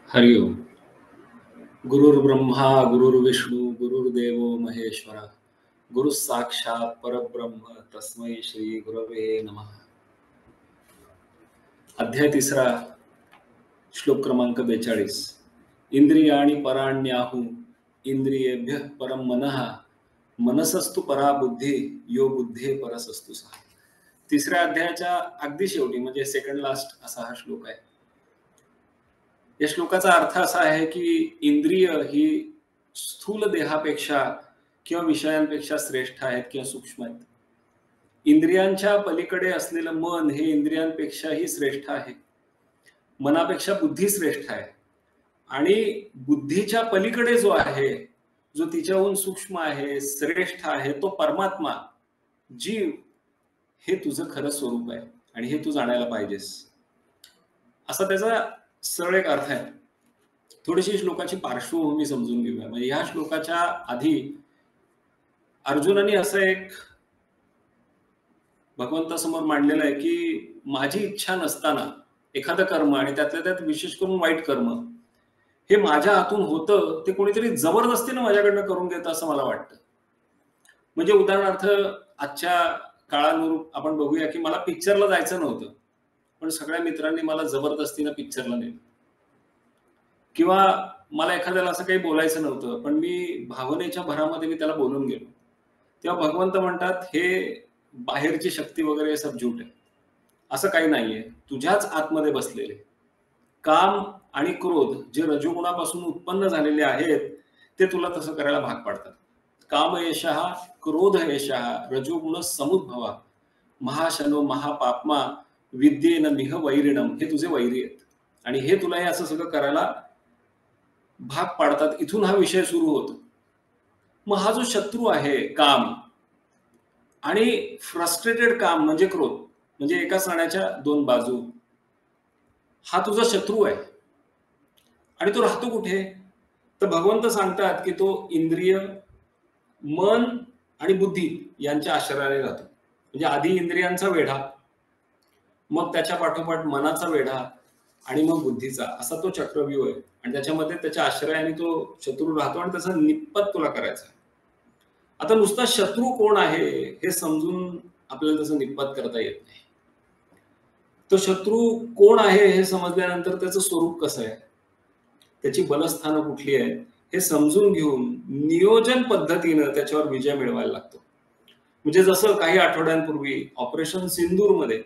हरि ओम. गुरुर्ब्रह्मा गुरुर्विष्णू गुरुर्देवो महेश्वरा गुरु साक्षात परब्रह्म तस्मै श्री गुरवे नमः. अध्याय तिसरा, श्लोक क्रमांक 42. इंद्रियाणि पराण्याहु इंद्रियेभ्यः परम मनः मनसस्तु परा बुद्धी यो बुद्धे परसस्तु सा. तिसऱ्या अध्यायाच्या अगदी शेवटी म्हणजे सेकंड लास्ट असा हा श्लोक आहे. या श्लोकाचा अर्थ असा आहे की इंद्रिय ही स्थूल देहापेक्षा किंवा विषयांपेक्षा श्रेष्ठ आहेत किंवा सूक्ष्म आहेत. इंद्रियांच्या पलीकडे असलेलं मन हे इंद्रियांपेक्षाही श्रेष्ठ आहे. मनापेक्षा बुद्धी श्रेष्ठ आहे आणि बुद्धीच्या पलीकडे जो आहे, जो तिच्याहून सूक्ष्म आहे, श्रेष्ठ आहे, तो परमात्मा जीव हे तुझं खरं स्वरूप आहे आणि हे तू जाणायला पाहिजेस, असा त्याचा सरळ एक अर्थ आहे. थोडीशी श्लोकाची पार्श्वभूमी समजून घेऊया. म्हणजे ह्या श्लोकाच्या आधी अर्जुनाने असं एक भगवंतासमोर मांडलेलं आहे की माझी इच्छा नसताना एखादं कर्म आणि त्यातल्या त्यात विशेष करून वाईट कर्म हे माझ्या हातून होतं ते कोणीतरी जबरदस्तीनं माझ्याकडनं करून घेतं असं मला वाटतं. म्हणजे उदाहरणार्थ आजच्या काळानुरूप आपण बघूया की मला पिक्चरला जायचं नव्हतं पण सगळ्या मित्रांनी मला जबरदस्तीनं पिक्चरला नेलं, किंवा मला एखाद्याला असं काही बोलायचं नव्हतं पण मी भावनेच्या भरामध्ये मी त्याला बोलून गेलो. तेव्हा भगवंत म्हणतात हे बाहेरची शक्ती वगैरे सब झूट आहे, असं काही नाहीये. तुझ्याच आतमध्ये बसलेले काम आणि क्रोध जे रजोगुणापासून उत्पन्न झालेले आहेत ते तुला तसं करायला भाग पाडतात. काम एषः क्रोध एषः रजोगुण समुद्भवा महाशनो महापाप्मा विद्येन मिह वैरिणम. हे तुझे वैरी आहेत आणि हे तुला हे असं सगळं करायला भाग पाडतात. इथून हा विषय सुरू होतो. मग हा जो शत्रू आहे काम आणि फ्रस्ट्रेटेड काम म्हणजे क्रोध, म्हणजे एका नाण्याच्या दोन बाजू, हा तुझा शत्रू आहे. आणि तो राहतो कुठे? तर भगवंत सांगतात की तो इंद्रिय, मन आणि बुद्धी यांच्या आश्रयाने राहतो. म्हणजे आधी इंद्रियांचा वेढा, मग त्याच्या पाठोपाठ मनाचा वेढा आणि मग बुद्धीचा, असा तो चक्रव्यूह आहे. आणि त्याच्यामध्ये त्याच्या आश्रयाने तो शत्रू राहतो आणि त्याचा निपत तुला करायचा. आता नुसता शत्रू कोण आहे हे समजून आपल्याला त्याचं निपत करता येत नाही. तो शत्रू कोण आहे हे समजल्यानंतर त्याचं स्वरूप कसं आहे, त्याची बलस्थानं कुठली आहेत हे समजून घेऊन नियोजन पद्धतीनं त्याच्यावर विजय मिळवायला लागतो. म्हणजे जसं काही आठवड्यांपूर्वी ऑपरेशन सिंदूरमध्ये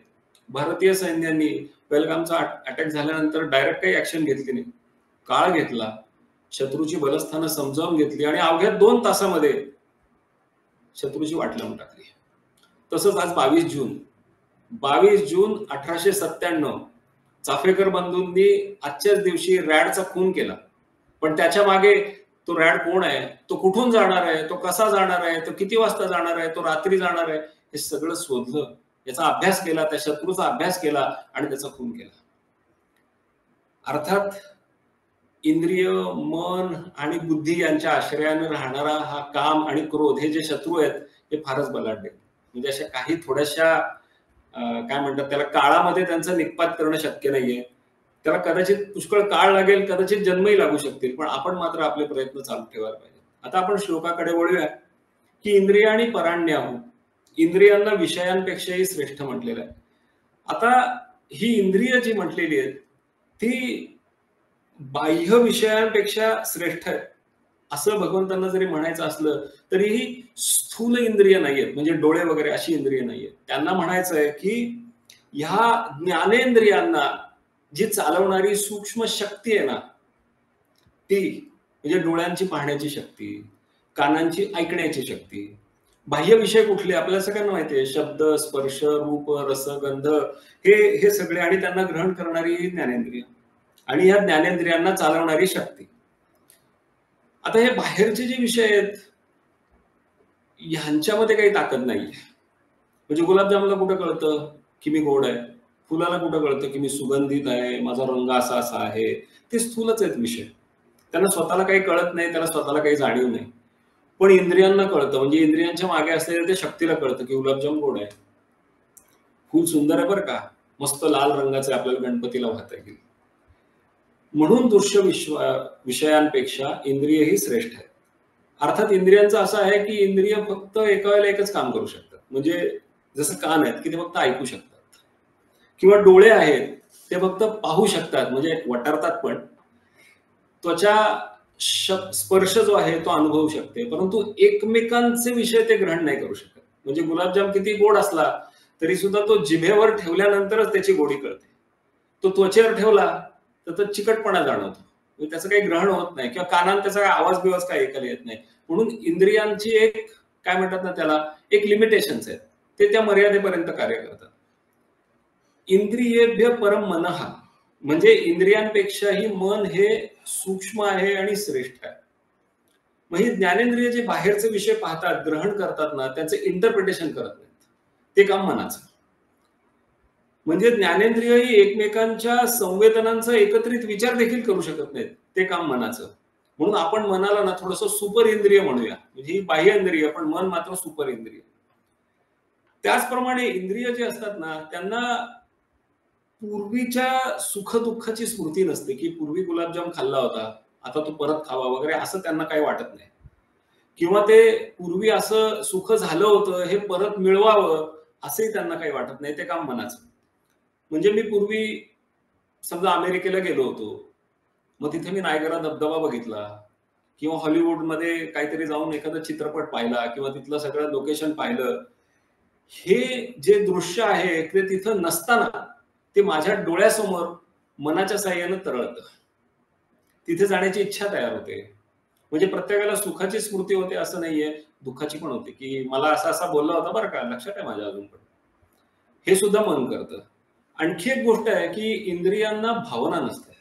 भारतीय सैन्यांनी पहलगामचा अटॅक झाल्यानंतर डायरेक्ट काही ऍक्शन घेतली नाही, काळ घेतला, शत्रूची बलस्थानं समजावून घेतली आणि अवघ्या 2 तासामध्ये शत्रूची वाट लावून टाकली. तसंच आज 22 जून 1897 चाफेकर बंधूंनी आजच्याच दिवशी रॅडचा खून केला. पण त्याच्या मागे तो रॅड कोण आहे, तो कुठून जाणार आहे, तो कसा जाणार आहे, तो किती वाजता जाणार आहे, तो रात्री जाणार आहे, हे सगळं शोधलं, याचा अभ्यास केला, त्या शत्रूचा अभ्यास केला आणि त्याचा खून केला. अर्थात इंद्रिय, मन आणि बुद्धी यांच्या आश्रयाने राहणारा हा काम आणि क्रोध हे जे शत्रू आहेत हे फारच बलाढ्य. म्हणजे अशा काही थोड्याशा काय म्हणतात त्याला, काळामध्ये त्यांचं निपात करणं शक्य नाहीये. त्याला कदाचित पुष्कळ काळ लागेल, कदाचित जन्मही लागू शकतील, पण आपण मात्र आपले प्रयत्न चालू ठेवायला पाहिजे. आता आपण श्लोकाकडे वळूया की इंद्रियाणि पराण्याहु, इंद्रियांना विषयांपेक्षाही श्रेष्ठ म्हटलेलं आहे. आता ही इंद्रिय जी म्हटलेली आहेत ती बाह्य विषयांपेक्षा श्रेष्ठ आहेत असं भगवंतांना जरी म्हणायचं असलं तरीही स्थूल इंद्रिय नाहीयेत, म्हणजे डोळे वगैरे अशी इंद्रिय नाहीयेत. त्यांना म्हणायचं आहे की ह्या ज्ञानेंद्रियांना जी चालवणारी सूक्ष्म शक्ती आहे ना, ती म्हणजे डोळ्यांची पाहण्याची शक्ती, कानांची ऐकण्याची शक्ती, बाह्य विषय कुठले आपल्याला सगळ्यांना माहिती आहे, शब्द, स्पर्श, रूप, रस, गंध हे सगळे, आणि त्यांना ग्रहण करणारी ज्ञानेंद्रिय आणि ह्या ज्ञानेंद्रियांना चालवणारी शक्ती. आता हे बाहेरचे जे विषय आहेत ह्यांच्यामध्ये काही ताकद नाहीये. म्हणजे गुलाबजामला कुठं कळतं की मी गोड आहे, फुलाला कुठं कळतं की मी सुगंधित आहे, माझा रंग असा असा आहे. ते स्थूलच आहेत विषय, त्यांना स्वतःला काही कळत नाही, त्याला स्वतःला काही जाणीव नाही. पण इंद्रियांना कळतं, म्हणजे इंद्रियांच्या मागे असलेल्या त्या शक्तीला कळतं की गुलाबजाम गोड आहे, फुल सुंदर आहे बरं का, मस्त लाल रंगाचे, आपल्याला गणपतीला वाहता येईल. म्हणून दृश्य विषयांपेक्षा इंद्रियही श्रेष्ठ आहे. अर्थात इंद्रियांचं असं आहे की इंद्रिय फक्त एका वेळेला एकच काम करू शकतात. म्हणजे जसं कान आहेत की ते फक्त ऐकू शकतात, किंवा डोळे आहेत ते फक्त पाहू शकतात, म्हणजे वटारतात पण. त्वचा स्पर्श जो आहे तो अनुभवू शकते, परंतु एकमेकांचे विषय ते ग्रहण नाही करू शकत. म्हणजे गुलाबजाम किती गोड असला तरी सुद्धा तो जिभेवर ठेवल्यानंतरच त्याची गोडी कळते. तो त्वचेवर ठेवला तर तो चिकटपणा जाणवतो, म्हणजे त्याचं काही ग्रहण होत नाही, किंवा कानात त्याचा आवाज बिवाज काही ऐकायला येत नाही. म्हणून इंद्रियांची एक, काय म्हणतात ना त्याला, एक लिमिटेशन्स आहेत, ते त्या मर्यादेपर्यंत कार्य करतात. इंद्रियेभ्य परम मनः, म्हणजे इंद्रियांपेक्षाही मन हे सूक्ष्म आहे आणि श्रेष्ठ आहे. मग ही ज्ञानेंद्रिय जे बाहेरचे विषय पाहतात, ग्रहण करतात ना, त्यांचे इंटरप्रिटेशन करत नाहीत, ते काम मनाचं. म्हणजे ज्ञानेंद्रियही एकमेकांच्या संवेदनांचा एकत्रित विचार देखील करू शकत नाहीत, ते काम मनाचं. म्हणून आपण मनाला ना थोडंसं सुपर इंद्रिय म्हणूया, म्हणजे ही बाह्य इंद्रिय, पण मन मात्र सुपर इंद्रिय. त्याचप्रमाणे इंद्रिय जे असतात ना, त्यांना पूर्वीच्या सुखदुःखाची स्मृती नसते, की पूर्वी गुलाबजाम खाल्ला होता, आता तो परत खावा वगैरे, असं त्यांना काही वाटत नाही. किंवा ते पूर्वी असं सुख झालं होतं, हे परत मिळवावं असंही त्यांना काही वाटत नाही, ते काम मनाचं. म्हणजे मी पूर्वी समजा अमेरिकेला गेलो होतो, मग तिथे मी नायगरा धबधबा बघितला, किंवा हॉलिवूडमध्ये काहीतरी जाऊन एखादा चित्रपट पाहिला, किंवा तिथलं सगळं लोकेशन पाहिलं. हे जे दृश्य आहे ते तिथं नसताना ते माझ्या डोळ्यासमोर मनाच्या साह्यानं तरळतं. तिथे जाण्याची इच्छा तयार होते. म्हणजे प्रत्येकाला सुखाची स्मृती होते असं नाहीये, दुःखाची पण होते, की मला असा असा बोलला होता बरं का, लक्षात आहे माझ्या अजून पण. हे सुद्धा मन करतं. आणखी एक गोष्ट आहे की इंद्रियांना भावना नसतात,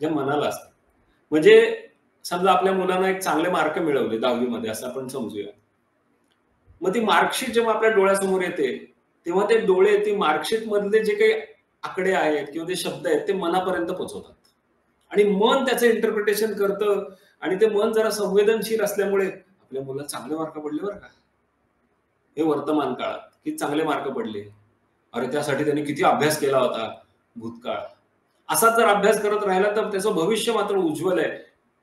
ज्या मनाला असतात. म्हणजे समजा आपल्या मुलांना एक चांगले मार्क मिळवले 10वी मध्ये असं आपण समजूया. मग ती मार्कशीट जेव्हा आपल्या डोळ्यासमोर येते, तेव्हा ते डोळे ती मार्कशीट मधले जे काही आकडे आहेत किंवा ते शब्द आहेत ते मनापर्यंत पोहोचवतात, आणि मन त्याचं इंटरप्रिटेशन करतं. आणि ते मन जरा संवेदनशील असल्यामुळे आपल्या मुलाला चांगले मार्क पडले बरं का, हे वर्तमान काळात की चांगले मार्क पडले, अरे त्यासाठी त्यांनी किती अभ्यास केला होता भूतकाळ. असाच जर अभ्यास करत राहिला तर त्याचं भविष्य मात्र उज्ज्वल आहे.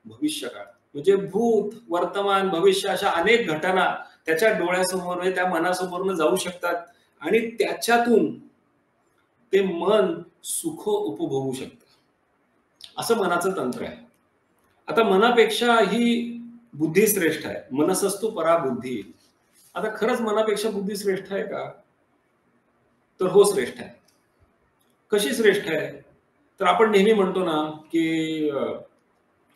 भविष्यकाळ म्हणजे भूत, वर्तमान, भविष्य अशा अनेक घटना त्याच्या डोळ्यासमोर, त्या मनासमोरनं जाऊ शकतात, आणि त्याच्यातून ते मन सुख उपभोगू शकतं. असं मनाचं तंत्र आहे. आता मनापेक्षा ही बुद्धी श्रेष्ठ आहे. मनसस्तु परा बुद्धी. आता खरंच मनापेक्षा बुद्धी श्रेष्ठ आहे का? तर हो, श्रेष्ठ आहे. कशी श्रेष्ठ आहे? तर आपण नेहमी म्हणतो ना की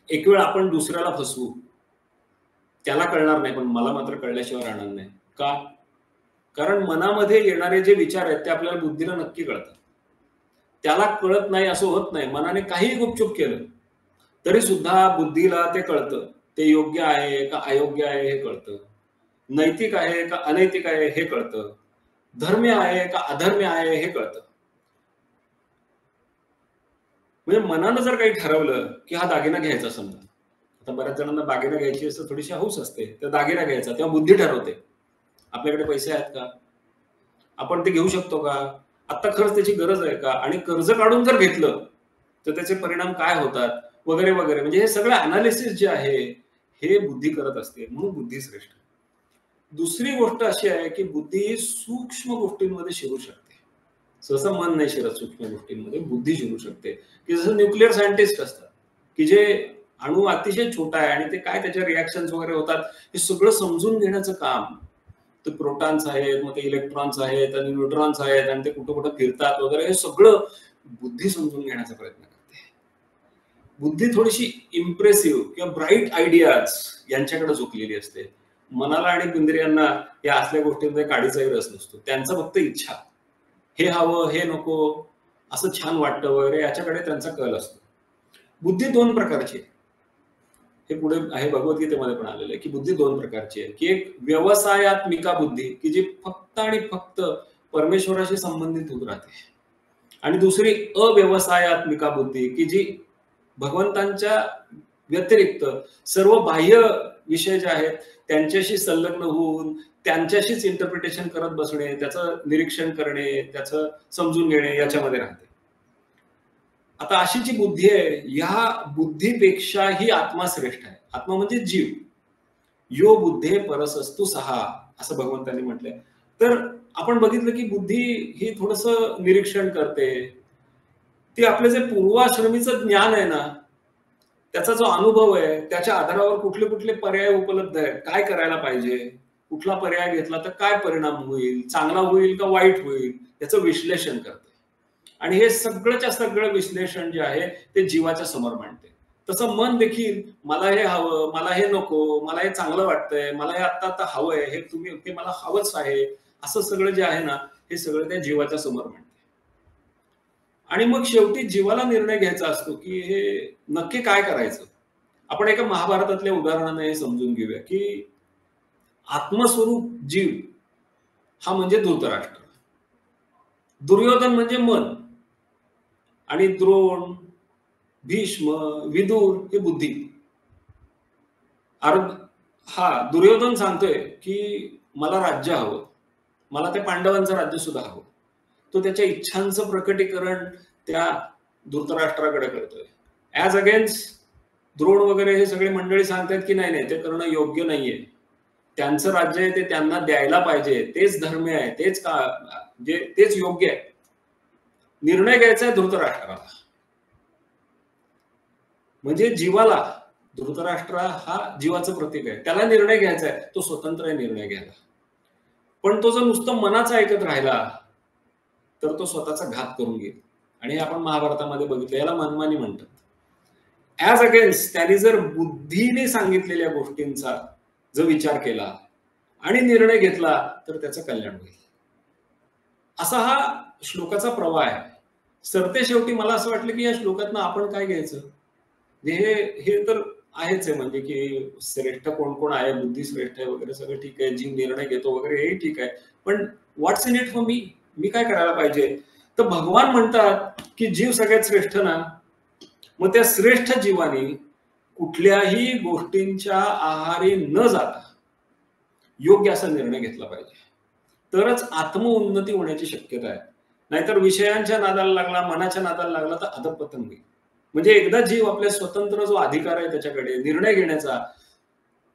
एक वेळ आपण दुसऱ्याला फसवू, त्याला कळणार नाही पण मला मात्र कळल्याशिवाय राहणार नाही. का? कारण मनामध्ये येणारे जे विचार आहेत ते आपल्याला बुद्धीला नक्की कळतात. त्याला कळत नाही असं होत नाही. मनाने काही गुपचूप केलं तरी सुद्धा बुद्धीला ते कळतं. ते योग्य आहे का अयोग्य आहे हे कळतं, नैतिक आहे का अनैतिक आहे हे कळतं, धर्म्य आहे का अधर्म्य आहे हे कळतं. म्हणजे मनानं जर काही ठरवलं की हा दागिना घ्यायचा, समजा आता बऱ्याच जणांना दागिना घ्यायची असं थोडीशी हौस असते, तर दागिना घ्यायचा, तेव्हा बुद्धी ठरवते आपल्याकडे पैसे आहेत का, आपण ते घेऊ शकतो का, आता खरंच त्याची गरज आहे का, आणि कर्ज काढून जर घेतलं तर त्याचे परिणाम काय होतात वगैरे वगैरे. म्हणजे हे सगळं अनालिसिस जे आहे हे बुद्धी करत असते, म्हणून बुद्धी श्रेष्ठ. दुसरी गोष्ट अशी आहे की बुद्धी सूक्ष्म गोष्टींमध्ये शिरू शकते. सहसा मन नाही शिरत सूक्ष्म गोष्टींमध्ये, बुद्धी शिरू शकते. की जसं न्यूक्लिअर सायंटिस्ट असतात की जे अणू अतिशय छोटा आहे आणि ते काय त्याच्या रिॲक्शन्स वगैरे होतात हे सगळं समजून घेण्याचं काम. ते प्रोटॉन्स आहेत, मग ते इलेक्ट्रॉन्स आहेत आणि न्यूट्रॉन्स आहेत, आणि ते कुठं कुठं फिरतात वगैरे, हे सगळं बुद्धी समजून घेण्याचा प्रयत्न करते. बुद्धी थोडीशी इम्प्रेसिव्ह किंवा ब्राईट आयडियाज यांच्याकडे झुकलेली असते. मनाला आणि इंद्रियांना या असल्या गोष्टींमध्ये काडीचाही रस नसतो. त्यांचं फक्त इच्छा, हे हवं हे नको, असं छान वाटतं वगैरे, याच्याकडे त्यांचा कल असतो. बुद्धी दोन प्रकारची आहे. हे पुढे आहे भगवद्गीतेमध्ये पण आलेलं आहे की बुद्धी दोन प्रकारची आहे, की एक व्यवसायात्मिका बुद्धी की जी फक्त आणि फक्त परमेश्वराशी संबंधित होत राहते, आणि दुसरी अव्यवसायात्मिका बुद्धी की जी भगवंतांच्या व्यतिरिक्त सर्व बाह्य विषय जे आहेत त्यांच्याशी संलग्न होऊन त्यांच्याशीच इंटरप्रिटेशन करत बसणे, त्याचं निरीक्षण करणे, त्याचं समजून घेणे, याच्यामध्ये राहते. आता अशी जी बुद्धी आहे, ह्या बुद्धीपेक्षा ही आत्मा श्रेष्ठ आहे. आत्मा म्हणजे जीव. यो बुद्धे परसस्तु सहा, असं भगवंतांनी म्हटलंय. तर आपण बघितलं की बुद्धी ही थोडस निरीक्षण करते. ती आपले जे पूर्वाश्रमीचं ज्ञान आहे ना, त्याचा जो अनुभव आहे, त्याच्या आधारावर कुठले कुठले पर्याय उपलब्ध आहेत, काय करायला पाहिजे, कुठला पर्याय घेतला तर काय परिणाम होईल, चांगला होईल का वाईट होईल, याचं विश्लेषण करते. आणि हे सगळंच्या सगळं विश्लेषण जे आहे ते जीवाच्या समोर मांडते. तसं मन देखील मला हे हवं, मला हे नको, मला हे चांगलं वाटतंय, मला हे आता आता हवंय, हे मला हवंच आहे, असं सगळं जे आहे ना, हे सगळं त्या जीवाच्या समोर मांडते. आणि मग शेवटी जीवाला निर्णय घ्यायचा असतो की हे नक्की काय करायचं. आपण एका महाभारतातल्या उदाहरणाने हे समजून घेऊया की आत्मस्वरूप जीव हा म्हणजे धृतराष्ट्र, दुर्योधन म्हणजे मन, आणि द्रोण, भीष्म, विदुर हे बुद्धी. अर्ध हा दुर्योधन सांगतोय की मला राज्य हवं, मला त्या पांडवांचं राज्य सुद्धा हवं. तो त्याच्या इच्छांचं प्रकटीकरण त्या धृतराष्ट्राकडे करतोय. ऍज अगेन्स्ट द्रोण वगैरे हे सगळे मंडळी सांगतात की नाही नाही, ते करणं योग्य नाहीये, त्यांचं राज्य आहे ते त्यांना द्यायला पाहिजे, तेच धर्म आहे, तेच योग्य आहे. निर्णय घ्यायचा आहे धृतराष्ट्राला, म्हणजे जीवाला. धृतराष्ट्र हा जीवाचं प्रतीक आहे, त्याला निर्णय घ्यायचा आहे, तो स्वतंत्र आहे निर्णय घ्यायला. पण तो जर नुसतं मनाचं ऐकत राहिला तर तो स्वतःचा घात करून घेईल. आणि हे आपण महाभारतामध्ये बघितलं, याला मनमानी म्हणतात. ऍज अगेन्स्ट त्याने जर बुद्धीने सांगितलेल्या गोष्टींचा जर विचार केला आणि निर्णय घेतला तर त्याचं कल्याण होईल. असा हा श्लोकाचा प्रवाह आहे. सरते शेवटी मला असं वाटलं की या श्लोकातनं आपण काय घ्यायचं, हे तर आहेच आहे, म्हणजे की श्रेष्ठ कोण कोण आहे, बुद्धी श्रेष्ठ आहे वगैरे सगळं ठीक आहे, जीव निर्णय घेतो वगैरे हेही ठीक आहे, पण what's in it for me, मी काय करायला पाहिजे. तर भगवान म्हणतात की जीव सगळ्यात श्रेष्ठ ना, मग त्या श्रेष्ठ जीवाने कुठल्याही गोष्टींच्या आहारी न जाता योग्य असा निर्णय घेतला पाहिजे, तरच आत्मउन्नती होण्याची शक्यता आहे. नाहीतर विषयांच्या नादाला लागला, मनाच्या नादाला लागला तर अधपतन होईल. म्हणजे एकदा जीव आपल्या स्वतंत्र जो अधिकार आहे त्याच्याकडे निर्णय घेण्याचा,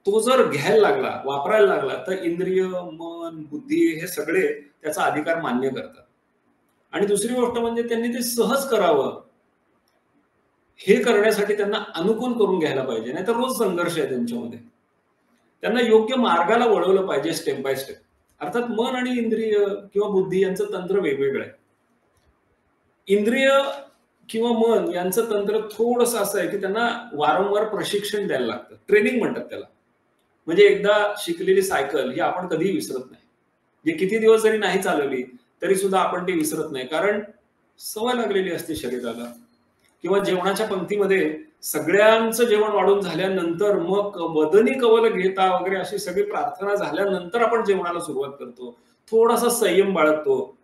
तो जर घ्यायला लागला, वापरायला लागला, तर इंद्रिय, मन, बुद्धी हे सगळे त्याचा अधिकार मान्य करतात. आणि दुसरी गोष्ट म्हणजे त्यांनी ते सहज करावं, हे करण्यासाठी त्यांना अनुकूल करून घ्यायला पाहिजे, नाही तर रोज संघर्ष आहे त्यांच्यामध्ये. त्यांना योग्य मार्गाला वळवलं पाहिजे स्टेप बाय स्टेप. अर्थात मन आणि इंद्रिय किंवा बुद्धी यांचं तंत्र वेगवेगळं आहे. इंद्रिय किंवा मन यांचं तंत्र थोडंसं असं आहे की त्यांना वारंवार प्रशिक्षण द्यायला लागतं, ट्रेनिंग म्हणतात त्याला. म्हणजे एकदा शिकलेली सायकल ही आपण कधीही विसरत नाही, जे किती दिवस जरी नाही चालवली तरी सुद्धा आपण ती विसरत नाही, कारण सवय लागलेली असते शरीराला. किंवा जेवणाच्या पंक्तीमध्ये सगळ्यांचं जेवण वाढून झाल्यानंतर मग मदनी कवल घेता वगैरे अशी सगळी प्रार्थना झाल्यानंतर आपण जेवणाला सुरुवात करतो, थोडासा संयम बाळगतो.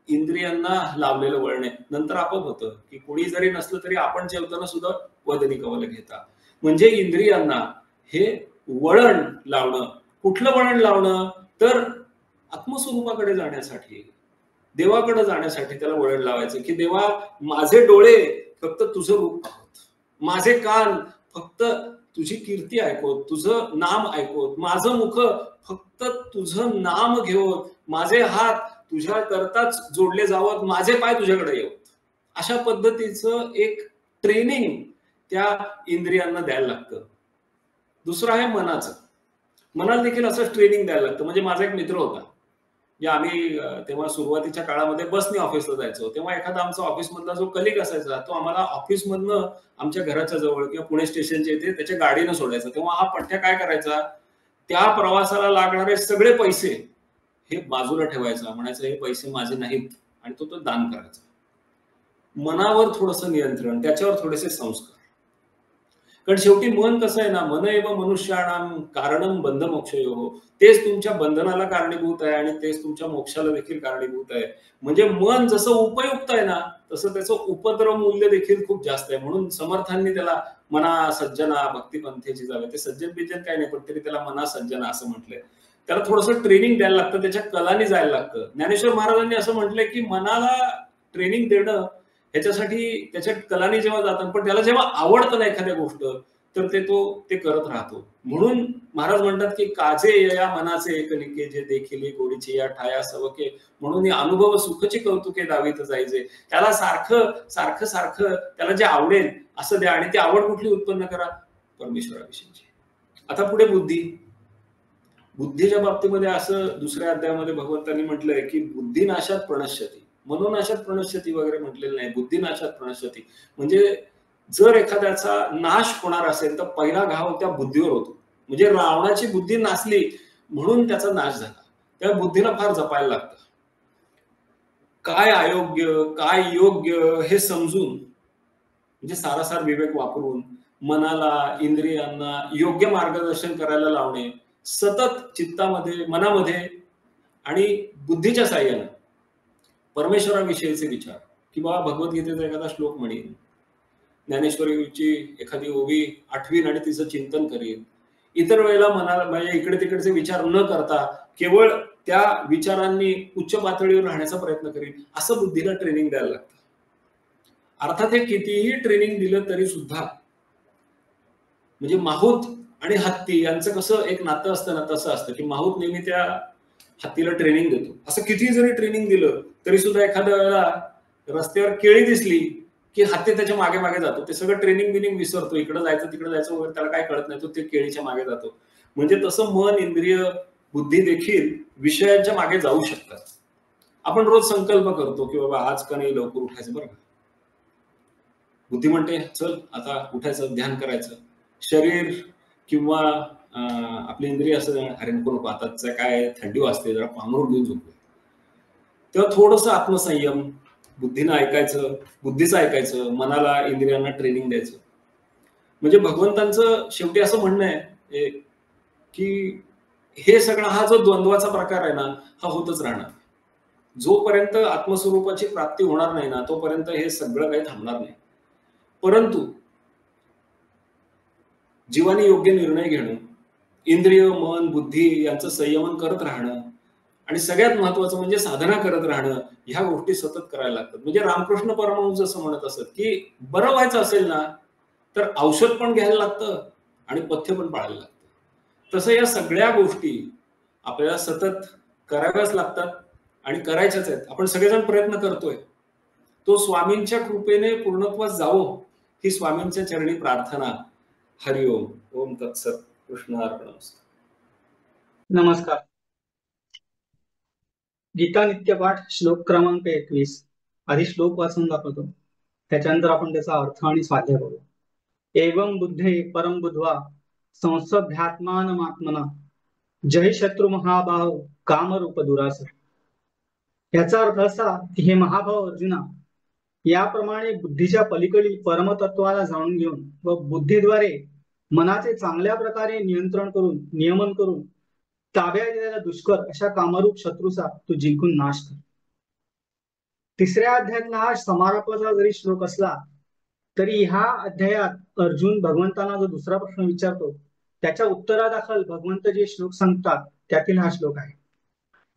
इंद्रियांना लावलेलं वळण आहे, नंतर आपोआप होतं की कोणी जरी नसलं तरी आपण जेवताना सुद्धा वदनी कवल घेता. म्हणजे इंद्रियांना हे वळण लावणं. कुठलं वळण लावणं, तर आत्मस्वरूपाकडे जाण्यासाठी, देवाकडे जाण्यासाठी त्याला वळण लावायचं की देवा, माझे डोळे फक्त तुझं रूप पाहत, माझे कान फक्त तुझी कीर्ती ऐकवत, तुझं नाम ऐकवत, माझं मुख फक्त तुझं नाम घेवत, माझे हात तुझ्या करताच जोडले जावत, माझे पाय तुझ्याकडे येवत. अशा पद्धतीचं एक ट्रेनिंग त्या इंद्रियांना द्यायला लागतं. दुसरं आहे मनाचं. मनाला देखील असं ट्रेनिंग द्यायला लागतं. म्हणजे माझा एक मित्र होता, जे आम्ही तेव्हा सुरुवातीच्या काळामध्ये बसने ऑफिसला जायचो, तेव्हा एखादा आमचा ऑफिसमधला जो कलिग असायचा तो आम्हाला ऑफिसमधनं आमच्या घराच्या जवळ किंवा पुणे स्टेशनच्या इथे त्याच्या गाडीनं सोडायचा. तेव्हा हा पठ्ठ्या काय करायचा, त्या प्रवासाला लागणारे सगळे पैसे हे बाजूला ठेवायचा, म्हणायचं हे पैसे माझे नाहीत, आणि तो दान करायचा. मनावर थोडंसं नियंत्रण, त्याच्यावर थोडेसे संस्कार. कारण शेवटी मन कसं आहे ना, मन एव मनुष्याणाम कारणम बंध मोक्षयोः, तेच तुमच्या बंधनाला कारणीभूत आहे आणि तेच तुमच्या मोक्षाला देखील कारणीभूत आहे. म्हणजे मन जसं उपयुक्त आहे ना, तसं त्याचं उपद्रव मूल्य देखील खूप जास्त आहे. म्हणून समर्थांनी त्याला मना सज्जना भक्तिपंथेची जावे, ते सज्जन बिज्जन काय नाही, पण तरी त्याला मना सज्जना असं म्हटलंय. त्याला थोडंसं ट्रेनिंग द्यायला लागतं, त्याच्या कलानी जायला लागतं. ज्ञानेश्वर महाराजांनी असं म्हटलंय की मनाला ट्रेनिंग देणं ह्याच्यासाठी त्याच्या कलाने जेव्हा जातात, पण त्याला जेव्हा आवडतं ना एखाद्या गोष्ट, तर ते करत राहतो. म्हणून महाराज म्हणतात की काजे या मनाचे एकलिके जे देखिले गोडीचे या ठाया सवके, म्हणून अनुभव सुखची कौतुके दावीत जायचे. त्याला सारखं सारखं सारखं त्याला जे आवडेल असं द्या, आणि ती आवड कुठली उत्पन्न करा? परमेश्वराविषयीची. आता पुढे बुद्धीच्या बाबतीमध्ये असं दुसऱ्या अध्यायामध्ये भगवंतांनी म्हटलंय की बुद्धिनाशात प्रणश्यती, मनोनाशात प्रणश्यती वगैरे म्हटलेलं नाही, बुद्धिनाशात प्रणश्यती. म्हणजे जर एखाद्याचा नाश होणार असेल तर पहिला घाव त्या बुद्धीवर होतो. म्हणजे रावणाची बुद्धी नासली म्हणून त्याचा नाश झाला. त्या बुद्धीला फार जपायला लागतं. काय अयोग्य काय योग्य हे समजून, म्हणजे सारासार विवेक वापरून मनाला इंद्रियांना योग्य मार्गदर्शन करायला लावणे, सतत चित्तामध्ये मनामध्ये आणि बुद्धीच्या साह्याने परमेश्वराविषयीचे विचार, किंवा भगवद्गीतेचा एखादा श्लोक म्हणेन, ज्ञानेश्वरीची एखादी ओवी आठवीन आणि तिचं चिंतन करीन. इतर वेळेला मनाला म्हणजे इकडे तिकडचे विचार न करता केवळ त्या विचारांनी उच्च पातळीवर राहण्याचा प्रयत्न करीन. असं बुद्धीला ट्रेनिंग द्यायला लागतं. अर्थात हे कितीही ट्रेनिंग दिलं तरी सुद्धा, म्हणजे माहूत आणि हत्ती यांचं कसं एक नातं असतं ना, तसं असतं की माहूत नेहमी त्या हत्तीला ट्रेनिंग देतो. असं किती जरी ट्रेनिंग दिलं तरी सुद्धा एखाद्या वेळेला रस्त्यावर केळी दिसली की हत्ती त्याच्या मागे मागे जातो. ते सगळं ट्रेनिंग बिनिंग विसरतो, इकडे जायचं तिकडे जायचं वगैरे त्याला काय कळत नाही, तो ते केळीच्या मागे जातो. म्हणजे तसं मन, इंद्रिय, बुद्धी देखील विषयांच्या मागे जाऊ शकतात. आपण रोज संकल्प करतो की बाबा आज का नाही लवकर उठायचं, बरं का. बुद्धी म्हणते चल आता उठायचं, ध्यान करायचं. शरीर किंवा आपली इंद्रिय असं अरे नको नको आताच काय थंडी वाजते, जरा पांघरून घेऊन झोपू. तेव्हा थोडंसं आत्मसंयम, बुद्धीनं ऐकायचं, बुद्धीचं ऐकायचं, मनाला इंद्रियांना ट्रेनिंग द्यायचं. म्हणजे भगवंतांचं शेवटी असं म्हणणं आहे की हे सगळं हा जो द्वंद्वाचा प्रकार आहे ना, हा होतच राहणार. जोपर्यंत आत्मस्वरूपाची प्राप्ती होणार नाही ना, तोपर्यंत हे सगळं काही थांबणार नाही. परंतु जीवाने योग्य निर्णय घेणं, इंद्रिय, मन, बुद्धी यांचं संयमन करत राहणं, आणि सगळ्यात महत्वाचं म्हणजे साधना करत राहणं, ह्या गोष्टी सतत करायला लागतात. म्हणजे रामकृष्ण परमहंस जसं म्हणत असत की बरं व्हायचं असेल ना तर औषध पण घ्यायला लागतं आणि पथ्य पण पाळायला लागतं. तसं या सगळ्या गोष्टी आपल्याला सतत कराव्याच लागतात आणि करायच्याच आहेत. आपण सगळेजण प्रयत्न करतोय. तो स्वामींच्या कृपेने पूर्णत्वास जावो ही स्वामींच्या चरणी प्रार्थना. हरिओम. ओम तत्सत. कृष्णार्पणमस्तु. नमस्कार. गीता नित्यपाठ श्लोक क्रमांक 21. आधी श्लोक वाचून दाखवतो, त्याच्यानंतर आपण त्याचा अर्थ आणि स्वाध्याय करू. एवं बुद्धे परम बुद्ध्वा संसभ्यात्मानमात्मना जय शत्रु महाभाव कामरूप दुरास. याचा अर्थ असा की हे महाभाव अर्जुना, याप्रमाणे बुद्धीच्या पलीकडील परमतत्वाला जाणून घेऊन व बुद्धीद्वारे मनाचे चांगल्या प्रकारे नियंत्रण करून, नियमन करून ताब्यात दिलेला दुष्कर अशा कामरूप शत्रूचा तू जिंकून नाश कर. तिसऱ्या अध्यायातला हा समारोपाचा जरी श्लोक असला तरी ह्या अध्यायात अर्जुन भगवंतांना जो दुसरा प्रश्न विचारतो त्याच्या उत्तरादाखल भगवंत जे श्लोक सांगतात त्यातील हा श्लोक आहे.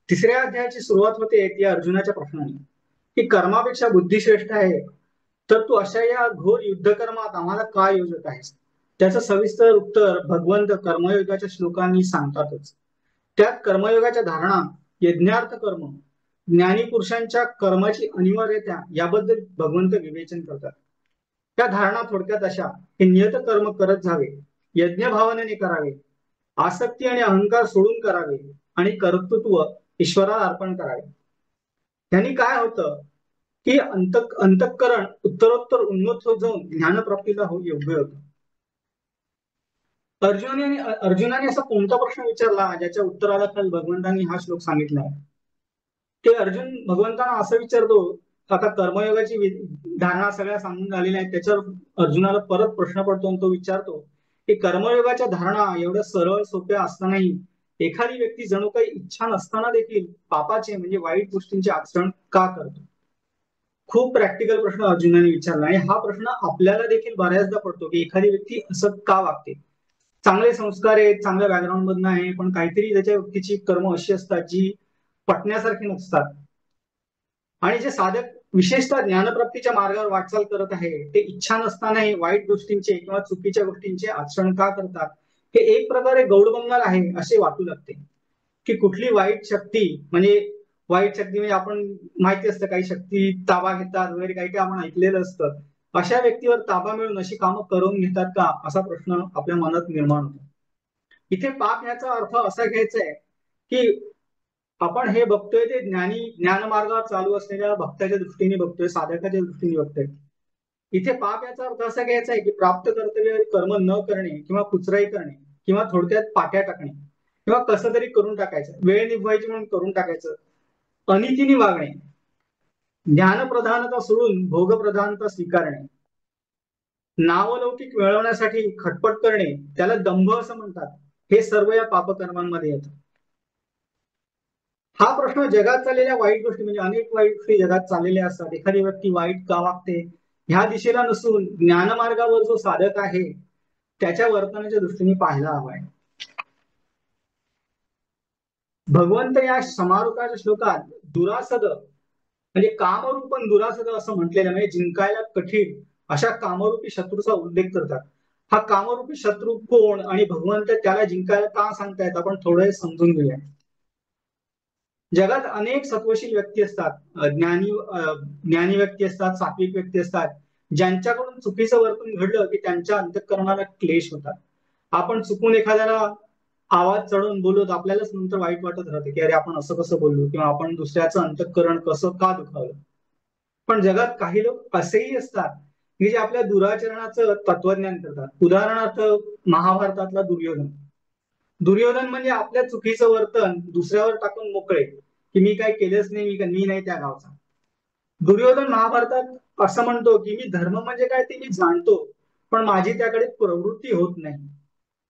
तिसऱ्या अध्यायाची सुरुवात होते त्या अर्जुनाच्या प्रश्नाने की कर्मापेक्षा बुद्धी श्रेष्ठ आहे, तर तू अशा या घोर युद्ध कर्मात आम्हाला काय योजत आहेस? त्याचं सविस्तर उत्तर भगवंत कर्मयोगाच्या श्लोकांनी सांगतातच. त्यात कर्मयोगाच्या धारणा, यज्ञार्थ कर्म, ज्ञानी पुरुषांच्या कर्माची अनिवार्यता याबद्दल भगवंत विवेचन करतात. त्या धारणा थोडक्यात अशा की नियत कर्म करत जावे, यज्ञ भावनेने करावे, आसक्ती आणि अहंकार सोडून करावे आणि कर्तृत्व ईश्वराला अर्पण करावे. त्यांनी काय होतं की अंतःकरण उत्तरोत्तर उन्नत होत जाऊन ज्ञानप्राप्तीला योग्य होतं. अर्जुनाने असा कोणता प्रश्न विचारला ज्याच्या उत्तरादाखल भगवंतांनी हा श्लोक सांगितलाय? ते अर्जुन भगवंतांना असं विचारतो, आता कर्मयोगाची धारणा सगळ्या सांगून झालेल्या आहेत, त्याच्यावर अर्जुनाला परत प्रश्न पडतो आणि तो विचारतो की कर्मयोगाच्या धारणा एवढ्या सरळ सोप्या असतानाही एखादी व्यक्ती जणू काही इच्छा नसताना देखील पापाचे म्हणजे वाईट गोष्टींचे आचरण का करतो? खूप प्रॅक्टिकल प्रश्न अर्जुनाने विचारला आणि हा प्रश्न आपल्याला देखील बऱ्याचदा पडतो की एखादी व्यक्ती असं का वागते? चांगले संस्कार आहेत, चांगल्या बॅकग्राऊंड मधून आहे, पण काहीतरी त्याच्या व्यक्तीची कर्म अशी असतात जी पटण्यासारखी नसतात आणि जे साधक विशेषतः ज्ञानप्राप्तीच्या मार्गावर वाटचाल करत आहे ते इच्छा नसतानाही वाईट गोष्टींचे किंवा चुकीच्या गोष्टींचे आचरण का करतात, हे एक प्रकारे गौडबंगाल आहे असे वाटू लागते. की कुठली वाईट शक्ती म्हणजे आपण माहिती असतं काही शक्ती ताबा घेतात वगैरे काही काही आपण ऐकलेलं असतं. अशा व्यक्तीवर ताबा मिळून अशी कामं करून घेतात का, असा प्रश्न आपल्या मनात निर्माण होतो. इथे पाप याचा अर्थ असा घ्यायचा आहे की आपण हे बघतोय ते ज्ञान मार्गावर चालू असलेल्या भक्ताच्या दृष्टीने बघतोय, साधकाच्या दृष्टीने बघतोय. इथे पाप याचा अर्थ असा घ्यायचा आहे की प्राप्त कर्तव्य कर्म न करणे किंवा कुचराई करणे किंवा थोडक्यात पाट्या टाकणे किंवा कसं तरी करून टाकायचं, वेळ निभवायची म्हणून करून टाकायचं, अनितीने वागणे, ज्ञानप्रधानता सोडून भोगप्रधानता स्वीकारणे, नावलौकिक मिळवण्यासाठी खटपट करणे, त्याला दंभ असं म्हणतात. हे सर्व या पापकर्मांमध्ये येतं. हा प्रश्न जगात चाललेल्या वाईट गोष्टी म्हणजे अनेक वाईट गोष्टी जगात चाललेल्या असतात. एखादी व्यक्ती वाईट का वागते ह्या दिशेला नसून ज्ञानमार्गावर जो साधक आहे त्याच्या वर्तनाच्या दृष्टीने पाहायला हवाय. भगवंत या समारोहाच्या श्लोकात दुरासद म्हणजे कामरूपन दुरासद असं म्हटलेलं, म्हणजे जिंकायला कठीण अशा कामरूपी शत्रूचा उल्लेख करतात. हा कामरूपी शत्रू कोण आणि भगवंत त्याला जिंकायला का सांगतायत, आपण थोडं समजून घेऊया. जगात अनेक सत्वशील व्यक्ती असतात, ज्ञानी व्यक्ती असतात, सात्विक व्यक्ती असतात, ज्यांच्याकडून चुकीचं वर्तन घडलं की त्यांच्या अंतःकरणाला क्लेश होतात. आपण चुकून एखाद्याला आवाज चढवून बोललो तर आपल्यालाच नंतर वाईट वाटत राहते की अरे आपण असं कसं बोललो किंवा आपण दुसऱ्याचं अंतःकरण कसं का दुखावलं. पण जगात काही लोक असेही असतात की जे आपल्या दुराचरणाचं तत्वज्ञान करतात. उदाहरणार्थ महाभारतातला दुर्योधन म्हणजे आपल्या चुकीचं वर्तन दुसऱ्यावर टाकून मोकळे की मी काय केलंच नाही, मी नाही त्या गावचा. दुर्योधन महाभारतात असं म्हणतो की मी धर्म म्हणजे काय ते मी जाणतो, पण माझी त्याकडे प्रवृत्ती होत नाही.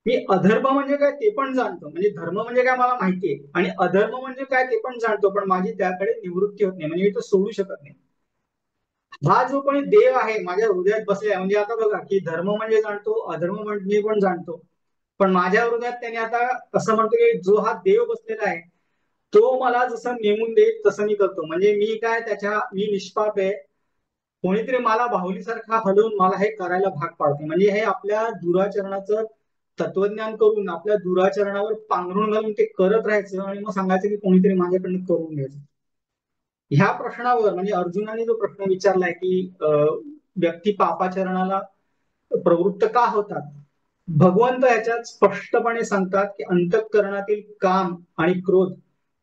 मी अधर्म म्हणजे काय ते पण जाणतो, म्हणजे धर्म म्हणजे काय मला माहितीये आणि अधर्म म्हणजे काय ते पण जाणतो, पण माझी त्याकडे निवृत्ती होत नाही, म्हणजे मी तो सोडू शकत नाही. हा जो कोणी देव आहे माझ्या हृदयात बसलाय, म्हणजे आता बघा की धर्म म्हणजे जाणतो, अधर्म म्हणजे पण जाणतो, पण माझ्या हृदयात त्याने आता असं म्हणतो की जो हा देव बसलेला आहे तो मला जसं नेमून देईल तसं मी करतो. म्हणजे मी निष्पाप आहे, कोणीतरी मला बाहुलीसारखा हलवून मला हे करायला भाग पाडते. म्हणजे हे आपल्या दुराचरणाचं तत्वज्ञान करून आपल्या दुराचरणावर पांघरून घालून ते करत राहायचं आणि मग सांगायचं की कोणीतरी माझ्याकडनं करून घ्यायचं. ह्या प्रश्नावर म्हणजे अर्जुनाने जो प्रश्न विचारलाय की व्यक्ती पापाचरणाला प्रवृत्त का होतात, भगवंत याच्यात स्पष्टपणे सांगतात की अंतःकरणातील काम आणि क्रोध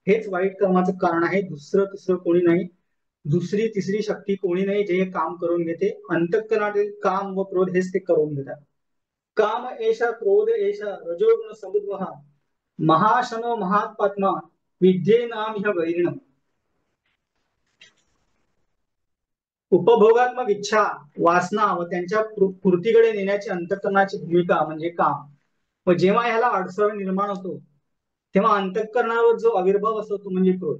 हेच वाईट कर्माचं कारण आहे. दुसरं तिसरं कोणी नाही, दुसरी तिसरी शक्ती कोणी नाही जे हे काम करून घेते. अंतःकरणातील काम व क्रोध हेच ते करून घेतात. काम एषा क्रोध एषा रजोगुण समुद्वहा महाशनो महात्मा विद्येनाम ह्य वैरिणम. उपभोगात्मक इच्छा वासना व त्यांच्या पूर्तीकडे नेण्याची अंतःकरणाची भूमिका म्हणजे काम. व जेव्हा ह्याला अडसर निर्माण होतो तेव्हा अंतःकरणावर जो आविर्भाव असतो तो म्हणजे क्रोध.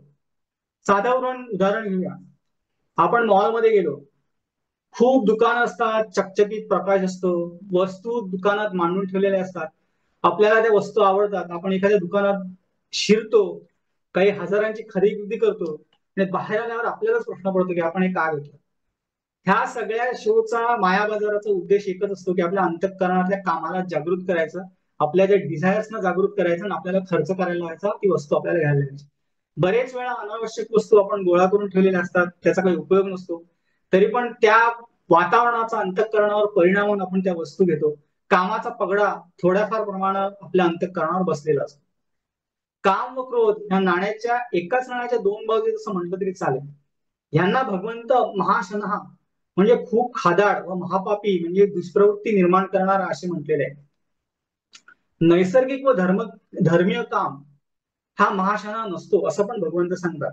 साधारण उदाहरण घेऊया. आपण मॉलमध्ये गेलो, खूप दुकान असतात, चकचकीत प्रकाश असतो, वस्तू दुकानात मांडून ठेवलेल्या असतात, आपल्याला त्या वस्तू आवडतात, आपण एखाद्या दुकानात शिरतो, काही हजारांची खरेदी करतो आणि बाहेर आल्यावर आपल्यालाच प्रश्न पडतो की आपण हे का घेतलं. ह्या सगळ्या शोचा माया बाजाराचा उद्देश एकच असतो की आपल्या अंतःकरणातल्या कामाला जागृत करायचं, आपल्या ज्या डिझायर्सना जागृत करायचं आणि आपल्याला खर्च करायला लावायचा, ती वस्तू आपल्याला घ्यायला लावायची. बरेच वेळा अनावश्यक वस्तू आपण गोळा करून ठेवलेल्या असतात, त्याचा काही उपयोग नसतो, तरी पण त्या वातावरणाचा अंतःकरणावर परिणाम होऊन आपण त्या वस्तू घेतो. कामाचा पगडा थोड्याफार प्रमाणात आपल्या अंतःकरणावर बसलेला असतो. काम व क्रोध या नाण्याच्या एकाच नाण्याच्या दोन बाजू असं म्हटलं तरी चालेल. यांना भगवंत महाशनहा म्हणजे खूप खादाड व महापापी म्हणजे दुष्प्रवृत्ती निर्माण करणारा असे म्हटलेले आहे. नैसर्गिक व धर्मीय काम हा महाशना नसतो असं पण भगवंत सांगतात.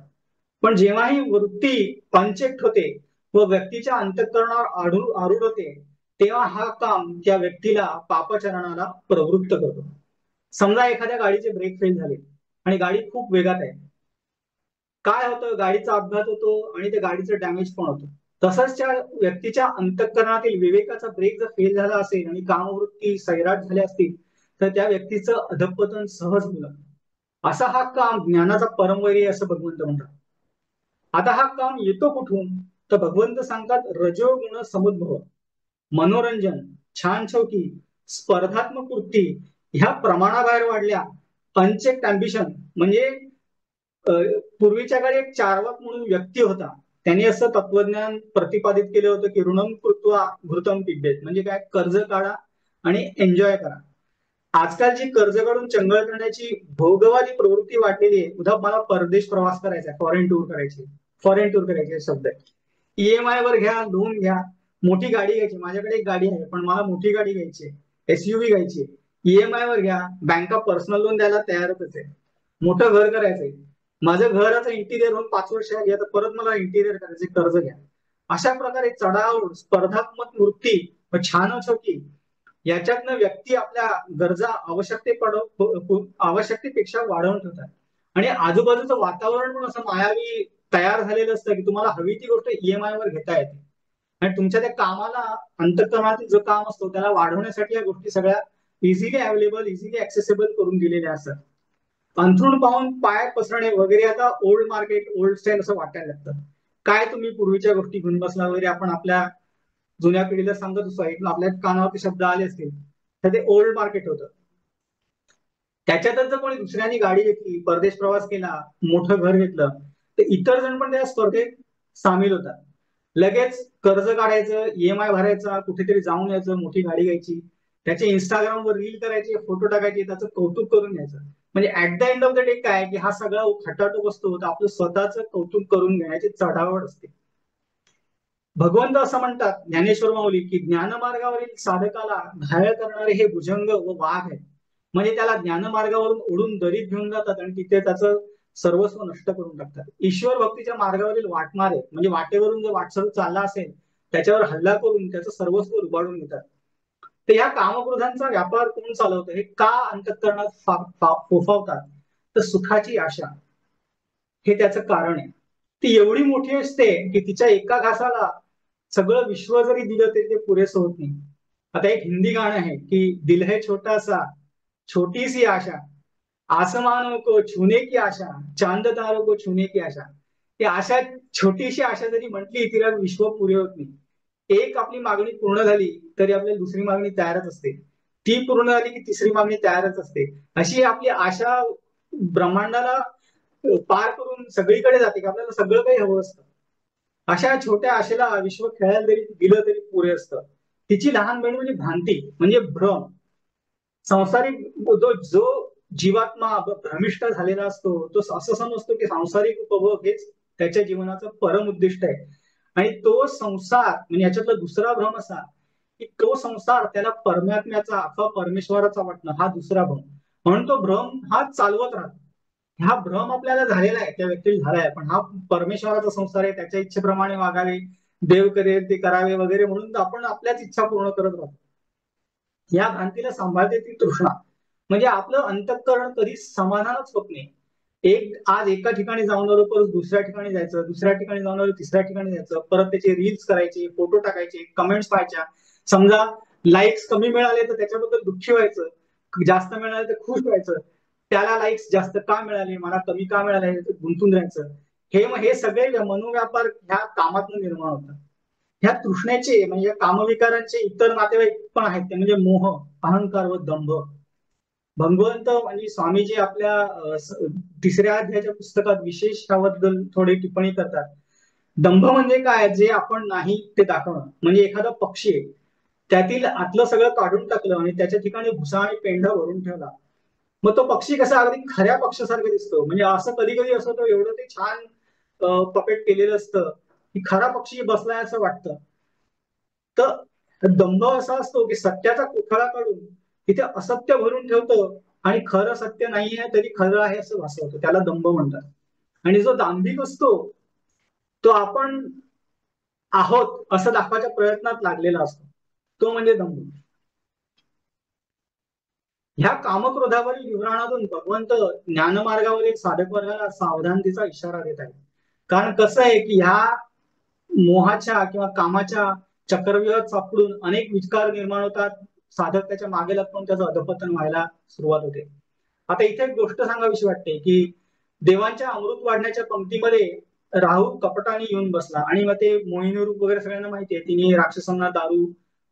पण जेव्हा ही वृत्ती पंचेक्ट होते व व्यक्तीच्या अंतःकरणावर आरूढ होते तेव्हा हा काम त्या व्यक्तीला पापचरणाला प्रवृत्त करतो. समजा एखाद्या गाडीचे ब्रेक फेल झाले आणि गाडी खूप वेगात आहे, काय होतं, गाडीचा अपघात होतो आणि त्या गाडीचं डॅमेज पण होतं. तसंच त्या व्यक्तीच्या अंतःकरणातील विवेकाचा ब्रेक जर फेल झाला असेल आणि कामवृत्ती सैराट झाल्या असतील तर त्या व्यक्तीचं अधपतन सहज होईल. असा हा काम ज्ञानाचा परमवैरी असं भगवंत म्हणतात. आता हा काम येतो कुठून, तर भगवंत सांगतात रजोगुण समुद्भव, मनोरंजन, छान छौकी, स्पर्धात्मक वृत्ती ह्या प्रमाणाबाहेर वाढल्या. अनचेक्ड अँबिशन म्हणजे पूर्वीच्या काळी एक चार्वाक म्हणून व्यक्ती होता, त्यांनी असं तत्वज्ञान प्रतिपादित केलं होतं की ऋणम कृत्वा घृतम पिबेत, म्हणजे काय, कर्ज काढा आणि एन्जॉय करा. आजकालची कर्ज काढून चंगळ करण्याची भोगवादी प्रवृत्ती वाढलेली आहे. उदा मला परदेश प्रवास करायचा, फॉरेन टूर करायची, फॉरेन टूर करायचे शब्द आहे. ईएमआय वर घ्या, लोन घ्या, मोठी गाडी घ्यायची, माझ्याकडे एक गाडी आहे पण मला मोठी गाडी घ्यायची, एसयूव्ही घ्यायची, ईएमआय वर घ्या, बँका पर्सनल लोन द्यायला तयारच आहे. मोठं घर करायचंय, माझं घराचं इंटिरियर होऊन 5 वर्ष घ्या, तर परत मला इंटिरियर करायचे, कर्ज घ्या. अशा प्रकारे चढाव, स्पर्धात्मक वृत्ती, छान छोटी, याच्यातनं व्यक्ती आपल्या गरजा आवश्यकतेपेक्षा वाढवून ठेवतात. आणि आजूबाजूचं वातावरण पण असं मायावी तयार झालेलं असतं की तुम्हाला हवी ती गोष्ट ईएमआय वर घेता येते. आणि तुमच्या त्या कामाला, अंतःकरणातील जो काम असतो त्याला वाढवण्यासाठी या गोष्टी सगळ्या इझिली अवेलेबल, इझिली ऍक्सेसिबल करून दिलेल्या असतात. अंथरूण पाहून पाय पसरणे वगैरे आता ओल्ड मार्केट, ओल्ड स्टाईल असं वाटायला लागतं. काय तुम्ही पूर्वीच्या गोष्टी घेऊन बसला वगैरे, आपण आपल्या जुन्या पिढीला सांगत असतो, आपल्या कानावरती शब्द आले असतील, तर ते ओल्ड मार्केट होतं. त्याच्यातच जर कोणी दुसऱ्यांनी गाडी घेतली, परदेश प्रवास केला, मोठं घर घेतलं, तर इतर जण पण त्या स्पर्धेत सामील होतात. लगेच कर्ज काढायचं, ईएमआय भरायचा, कुठेतरी जाऊन यायचं, मोठी गाडी घ्यायची, त्याचे इंस्टाग्रामवर रील करायचे, फोटो टाकायचे, त्याचं कौतुक करून घ्यायचं. म्हणजे at the end of the day काय की हा सगळा खटाटोप असतो, आपलं स्वतःचं कौतुक करून घेण्याची चढावड असते. भगवंत असं म्हणतात ज्ञानेश्वर माऊली की ज्ञानमार्गावरील साधकाला घायल करणारे हे भुजंग व वाघ आहेत. म्हणजे त्याला ज्ञानमार्गावरून ओढून दरीत घेऊन जातात आणि तिथे त्याचं सर्वस्व नष्ट करून टाकतात. ईश्वर भक्तीच्या मार्गावरील वाटमारे म्हणजे वाटेवरून जर वाटसरू चालला असेल त्याच्यावर हल्ला करून त्याचं सर्वस्व लुबाडून घेतात. तर या कामक्रोधांचा व्यापार कोण चालवतं, हे का अंतःकरणात फोफावतात, तर सुखाची आशा हे त्याचं कारण आहे. ती एवढी मोठी असते की तिच्या एका घासाला सगळं विश्व जरी दिलं तरी ते पुरेसं होत नाही. आता एक हिंदी गाणं आहे की दिल है छोटा सा छोटी सी आशा, आसमानों को छूने की आशा, चांद तारों को छूने की आशा. ती आशा, छोटीशी आशा जरी म्हटली तिला विश्व पुरे होत नाही. एक आपली मागणी पूर्ण झाली तरी आपल्याला दुसरी मागणी तयारच असते, ती पूर्ण झाली की तिसरी मागणी तयारच असते. अशी आपली आशा ब्रह्मांडाला पार करून सगळीकडे जाते की आपल्याला सगळं काही हवं असतं. अशा छोट्या आशेला विश्व खेळायला जरी दिलं तरी पुरे असतं. तिची लहान बहीण म्हणजे भ्रांती, म्हणजे भ्रम. संसारिक जो जीवात्मा भ्रमिष्ट झालेला असतो तो असं समजतो की सांसारिक उपभोग हेच त्याच्या जीवनाचं परम उद्दिष्ट आहे. आणि तो संसार म्हणजे याच्यातला दुसरा भ्रम असा की तो संसार त्याला परमात्म्याचा अथवा परमेश्वराचा वाटणं हा दुसरा भ्रम. म्हणून तो भ्रम हा चालवत राहतो. हा भ्रम आपल्याला झालेला आहे, त्या व्यक्तीला झालाय, पण हा परमेश्वराचा संसार आहे, त्याच्या इच्छेप्रमाणे वागावे, देव करेल ते करावे वगैरे म्हणून आपण आपल्याच इच्छा पूर्ण करत राहतो. या भ्रांतीला सांभाळते ती तृष्णा. म्हणजे आपलं अंतःकरण कधी समाधानच होत नाही. आज एका ठिकाणी जाऊन आलो, परत दुसऱ्या ठिकाणी जायचं, दुसऱ्या ठिकाणी जाऊन आलो, तिसऱ्या ठिकाणी जायचं, परत त्याचे रील्स करायचे, फोटो टाकायचे, कमेंट्स पाहायच्या. समजा लाईक्स कमी मिळाले तर त्याच्याबद्दल दुःखी व्हायचं, जास्त मिळाले तर खुश व्हायचं. त्याला लाईक्स जास्त का मिळाले, मला कमी का मिळाले, गुंतून राहायचं. हे सगळे मनोव्यापार ह्या कामातून निर्माण होतात. ह्या तृष्णेचे म्हणजे कामविकारांचे इतर नातेवाईक पण आहेत, ते म्हणजे मोह, अहंकार व दंभ. भगवंत म्हणजे स्वामीजी आपल्या तिसऱ्या अध्यायाच्या पुस्तकात विशेष त्याबद्दल थोडी टिप्पणी करतात. दंभ म्हणजे काय, जे आपण नाही ते दाखवणं. म्हणजे एखादा पक्षी आहे, त्यातील आतलं सगळं काढून टाकलं आणि त्याच्या ठिकाणी भुसा आणि पेंढा भरून ठेवला, मग तो पक्षी कसा अगदी खऱ्या पक्षासारखं दिसतो. म्हणजे असं कधी कधी असं तो एवढं ते छान पपेट केलेलं असतं की खरा पक्षी बसलाय असं वाटतं. तर दंभ असा असतो की सत्याचा कोथळा काढून तिथे असत्य भरून ठेवतो आणि खरं सत्य नाही आहे तरी खरं आहे असं भासवतो, त्याला दंभ म्हणतात. आणि जो दांभिक असतो तो आपण आहोत असं दाखवायच्या प्रयत्नात लागलेला असतो, तो म्हणजे दंभ. ह्या कामक्रोधावरील विवरणातून भगवंत ज्ञानमार्गावरील साधक वर्गाला सावधानतेचा इशारा देत आहे. कारण कसं आहे की ह्या मोहाच्या किंवा कामाच्या चक्रव्यूहात सापडून अनेक विकार निर्माण होतात. साधक त्याच्या मागे लागून त्याचं अधपतन व्हायला सुरुवात होते. आता इथे एक गोष्ट सांगावीशी वाटते की देवांच्या अमृत वाढण्याच्या पंक्तीमध्ये राहू कपटाने येऊन बसला आणि मग ते मोहिनी रूप वगैरे सगळ्यांना माहिती आहे, तिने राक्षसांना दारू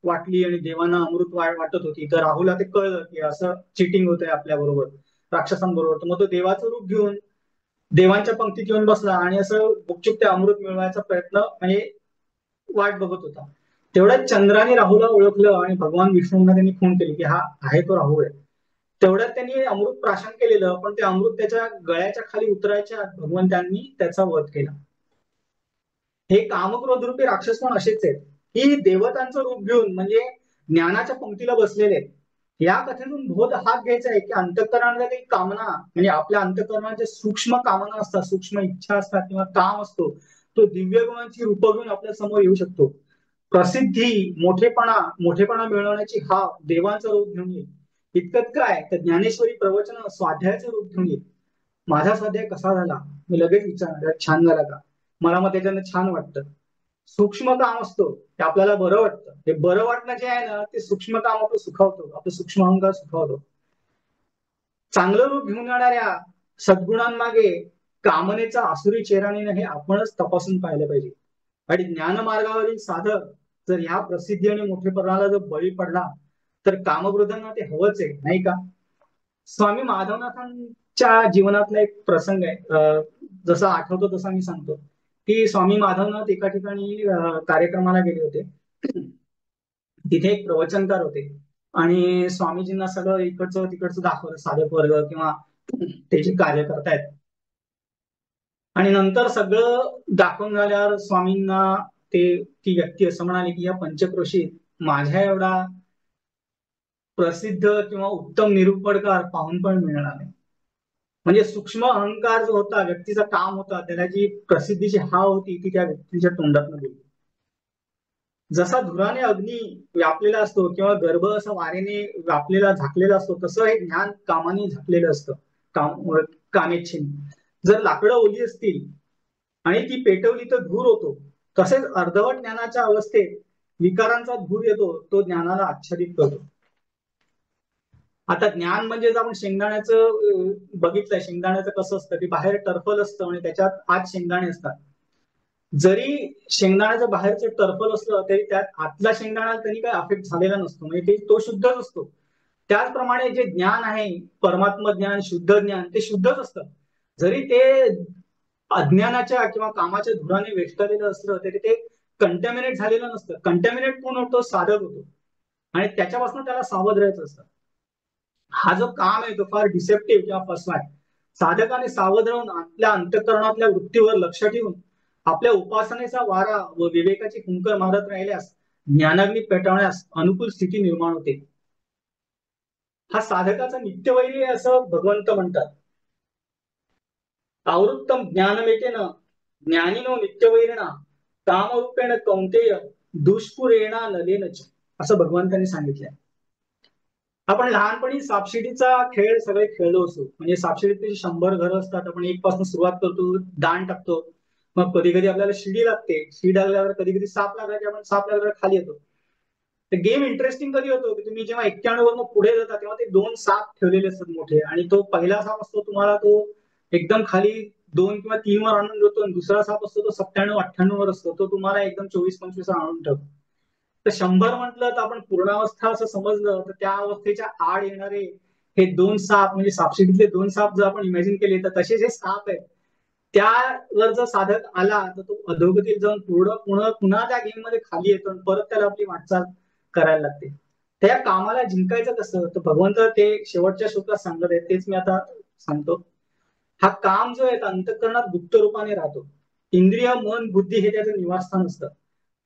वाटली आणि देवांना अमृत वाटत होती. तर राहुला ते कळलं की असं चिटिंग होतंय आपल्या बरोबर, राक्षसांबरोबर. तर मग तो देवाचं रूप घेऊन देवांच्या पंक्तीत येऊन बसला आणि असं गुपचूप ते अमृत मिळवायचा प्रयत्न म्हणजे वाट बघत होता. तेवढ्यात चंद्राने राहूला ओळखलं आणि भगवान विष्णूंना त्यांनी फोन केली की हा आहे तो राहू आहे. तेवढ्यात त्यांनी अमृत प्राशन केलेलं, पण ते अमृत त्याच्या गळ्याच्या खाली उतरायच्या आत भगवंतांनी त्याचा वध केला. हे कामक्रोध रूपी राक्षस पण असेच आहेत, की देवतांचं रूप घेऊन म्हणजे ज्ञानाच्या पंक्तीला बसलेले आहेत. या कथेतून बोध हाच घ्यायचा आहे की अंतःकरणाला काही कामना म्हणजे आपल्या अंतःकरणाच्या सूक्ष्म कामना असतात, सूक्ष्म इच्छा असतात किंवा काम असतो, तो दिव्य गुणांची रूप घेऊन आपल्या समोर येऊ शकतो. प्रसिद्धी, मोठेपणा मिळवण्याची हा देवांचं रूप घेऊन येईल. इतकंच काय तर ज्ञानेश्वरी प्रवचन स्वाध्यायाचं रूप घेऊन येईल. माझा स्वाध्याय कसा झाला, मी लगेच विचारणार छान झाला का, मला मग त्याच्यानं छान वाटतं. सूक्ष्म काम असतो ते आपल्याला बरं वाटतं, हे बरं वाटणं जे आहे ना ते सूक्ष्म काम आपलं सुखावतो, आपलं सूक्ष्म अहंकार सुखावतो. चांगलं रूप घेऊन येणाऱ्या सद्गुणांमागे कामनेचा आसुरी चेहरा नाही, हे आपणच तपासून पाहिलं पाहिजे. आणि ज्ञानमार्गावरील साधक जर ह्या प्रसिद्धी आणि मोठेपणाला जर बळी पडला तर कामक्रोधांना ते हवंच आहे, नाही का? स्वामी माधवनाथांच्या जीवनातला एक प्रसंग आहे, जसा आठवतो तसा मी सांगतो. की स्वामी माधवनाथ एका ठिकाणी कार्यक्रमाला गेले होते. तिथे एक प्रवचनकार होते आणि स्वामीजींना सगळं इकडचं तिकडचं दाखवलं, साधक वर्ग किंवा ते जे कार्य करतायत. आणि नंतर सगळं दाखवून झाल्यावर स्वामींना ती व्यक्ती असं म्हणाली की या पंचक्रोशीत माझ्या एवढा प्रसिद्ध किंवा उत्तम निरूपणकार पाहून पण मिळणार नाही. म्हणजे सूक्ष्म अहंकार जो होता, व्यक्तीचं काम होता, त्याला जी प्रसिद्धीची हाव होती ती त्या व्यक्तीच्या तोंडात गेली. जसा धुराने अग्नी व्यापलेला असतो किंवा गर्भ असा वारेने व्यापलेला झाकलेला असतो, तसं हे ज्ञान कामाने झाकलेलं असतं, कामेच्छेने. जर लाकडं ओली असतील आणि ती पेटवली तर धूर होतो, तसेच अर्धवट ज्ञानाच्या अवस्थेत विकारांचा धूर येतो, तो ज्ञानाला आच्छादित करतो. आता ज्ञान म्हणजे आपण शेंगदाण्याचं बघितलंय, शेंगदाण्याचं कसं असतं की बाहेर टर्फल असतं आणि त्याच्यात आत शेंगदाणे असतात. जरी शेंगदाण्याचं बाहेरचं टर्फल असलं तरी त्यात आतला शेंगदाणा तरी काही अफेक्ट झालेला नसतो, म्हणजे तो शुद्धच असतो. त्याचप्रमाणे जे ज्ञान आहे, परमात्म ज्ञान, शुद्ध ज्ञान, ते शुद्धच असतं. जरी ते अज्ञानाच्या किंवा कामाच्या धुराने वेष्टलेलं असलं तरी ते कंटॅमिनेट झालेलं नसतं. कंटॅमिनेट कोण होतो? साधक होतो, आणि त्याच्यापासून त्याला सावध राहायचं असतं. हा जो काम आहे तो फार डिसेप्टिव्ह किंवा फसवा आहे. साधकाने सावध राहून आपल्या अंतःकरणातल्या वृत्तीवर लक्ष ठेवून आपल्या उपासनेचा वारा व विवेकाची हुंकर मारत राहिल्यास ज्ञानाग्नी पेटवण्यास अनुकूल स्थिती निर्माण होते. हा साधकाचा नित्यवैरी आहे असं भगवंत म्हणतात. आवृत्तम ज्ञानमेतेन ज्ञानिनो नित्यवैरिणा कामरूपेण कौंतेय दुष्पुरेणा नलेनच, असं भगवंतांनी सांगितलंय. आपण लहानपणी सापशिडीचा खेळ सगळे खेळलो असतो. म्हणजे सापशिडीत 100 घरं असतात, आपण एक पासून सुरुवात करतो, दान टाकतो, मग कधी कधी आपल्याला शिडी लागते, शिडी लागल्यावर कधी कधी साप लागला की आपण साप लागल्यावर खाली येतो. गेम इंटरेस्टिंग कधी होतो की तुम्ही जेव्हा 91 वरून पुढे जाता तेव्हा ते 2 साप ठेवलेले असतात मोठे, आणि तो पहिला साप असतो तुम्हाला तो एकदम खाली 2 किंवा 3 वर आणून देतो, आणि दुसरा साप असतो तो 97-98 वर असतो, तो तुम्हाला एकदम 24-25 वर आणून ठेवतो. तर 100 म्हटलं तर आपण पूर्णावस्था असं समजलं तर त्या अवस्थेच्या आड येणारे हे 2 साप, म्हणजे सापशिडीतले 2 साप जर आपण इमॅजिन केले तर तसे जे साप आहेत त्यावर जर साधक आला तर तो अधोगतीत जाऊन पुन्हा त्या गेम मध्ये खाली येतो आणि परत त्याला आपली वाटचाल करायला लागते. त्या कामाला जिंकायचं कसं, तर भगवंत ते शेवटच्या श्लोकात सांगत आहेत, तेच मी आता सांगतो. हा काम जो आहे अंतःकरणात गुप्त रूपाने राहतो. इंद्रिय, मन, बुद्धी हे त्याचं निवासस्थान असतं.